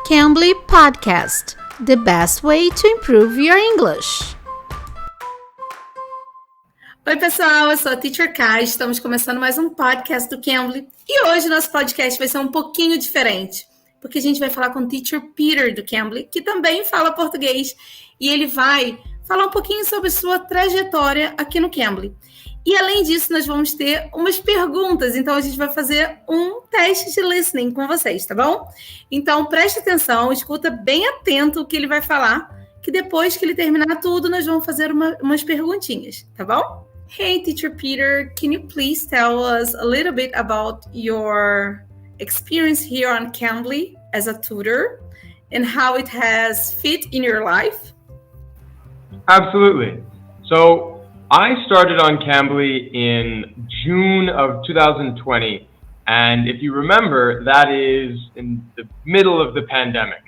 Cambly Podcast, the best way to improve your English. Oi pessoal, eu sou a Teacher Kai, estamos começando mais um podcast do Cambly e hoje nosso podcast vai ser um pouquinho diferente, porque a gente vai falar com o Teacher Peter do Cambly, que também fala português, e ele vai falar um pouquinho sobre sua trajetória aqui no Cambly. E além disso, nós vamos ter umas perguntas, então a gente vai fazer um teste de listening com vocês, tá bom? Então preste atenção, escuta bem atento o que ele vai falar, que depois que ele terminar tudo, nós vamos fazer umas perguntinhas, tá bom? Hey, Teacher Peter, can you please tell us a little bit about your experience here on Cambly as a tutor and how it has fit in your life? Absolutely. So I started on Cambly in June of 2020, and if you remember, that is in the middle of the pandemic.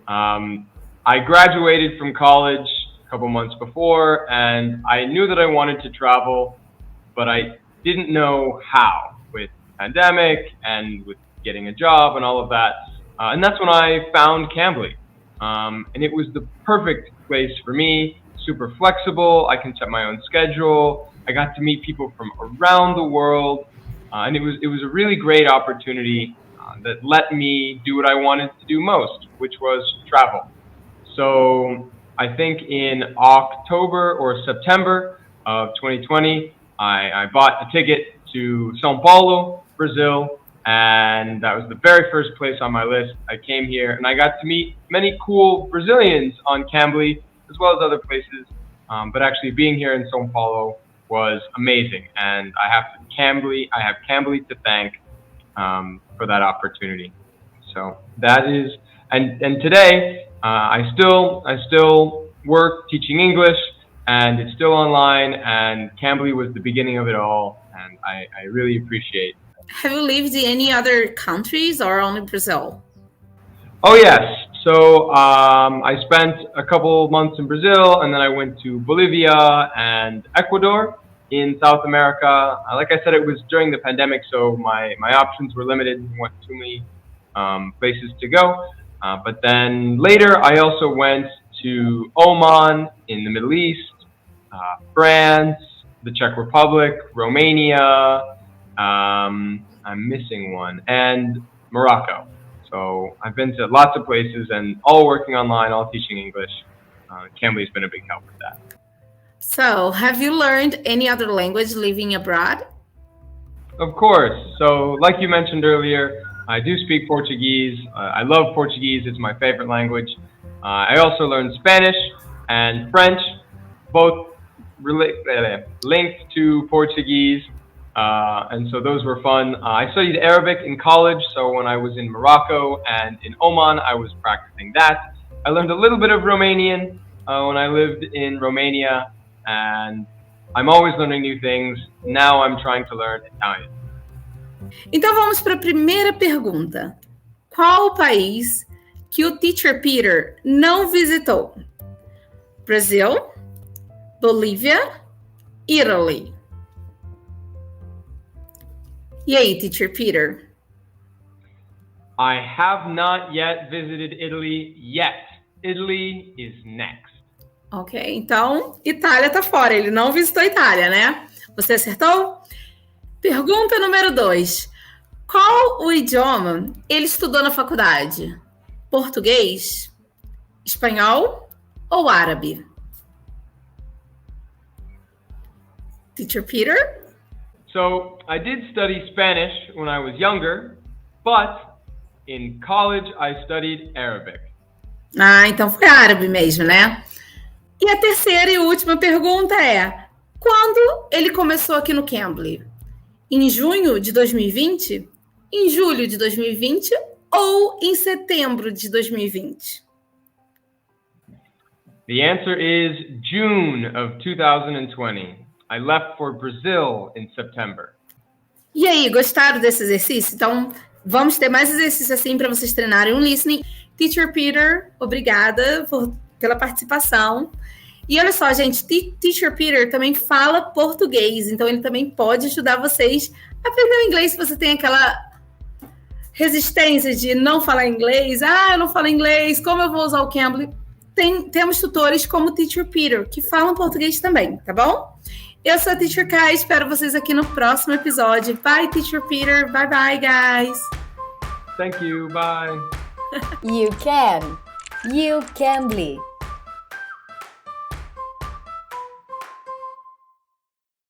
I graduated from college a couple months before, and I knew that I wanted to travel, but I didn't know how with pandemic and with getting a job and all of that. And that's when I found Cambly. And it was the perfect place for me, super flexible. I can set my own schedule. I got to meet people from around the world. And it was a really great opportunity that let me do what I wanted to do most, which was travel. So I think in October or September of 2020, I bought a ticket to São Paulo, Brazil, and that was the very first place on my list. I came here and I got to meet many cool Brazilians on Cambly, as well as other places. But actually being here in São Paulo was amazing, and I have Cambly to thank for that opportunity. So that is, and today I still work teaching English, and it's still online, and Cambly was the beginning of it all, and I really appreciate it. Have you lived in any other countries or only Brazil? Oh yes, so I spent a couple months in Brazil, and then I went to Bolivia and Ecuador in South America. Like I said, it was during the pandemic, so my options were limited. There weren't too many places to go. But then later, I also went to Oman in the Middle East, France, the Czech Republic, Romania, I'm missing one, and Morocco. So I've been to lots of places, and all working online, all teaching English. Cambly's been a big help with that. So have you learned any other language living abroad? Of course. So like you mentioned earlier, I do speak Portuguese. I love Portuguese. It's my favorite language. I also learned Spanish and French, both linked to Portuguese. And so those were fun. I studied Arabic in college, so when I was in Morocco and in Oman, I was practicing that. I learned a little bit of Romanian when I lived in Romania, and I'm always learning new things. Now I'm trying to learn Italian. Então vamos para a primeira pergunta. Qual o país que o Teacher Peter não visitou? Brasil, Bolívia, Italy. E aí, Teacher Peter? I have not yet visited Italy yet. Italy is next. Ok, então Itália tá fora. Ele não visitou a Itália, né? Você acertou? Pergunta número 2. Qual o idioma ele estudou na faculdade? Português, espanhol ou árabe? Teacher Peter? So I did study Spanish when I was younger, but in college I studied Arabic. Ah, então foi árabe mesmo, né? E a terceira e última pergunta é: quando ele começou aqui no Cambly? Em junho de 2020? Em julho de 2020? Ou em setembro de 2020? The answer is June of 2020. I left for Brazil in September. E aí, gostaram desse exercício? Então, vamos ter mais exercícios assim para vocês treinarem um listening. Teacher Peter, obrigada pela participação. E olha só, gente, Teacher Peter também fala português, então ele também pode ajudar vocês a aprender o inglês se você tem resistência de não falar inglês, eu não falo inglês, como eu vou usar o Cambly? Temos tutores como o Teacher Peter, que falam português também, tá bom? Eu sou a Teacher Kai, espero vocês aqui no próximo episódio. Bye, Teacher Peter. Bye, bye, guys. Thank you. Bye. You can. You Cambly.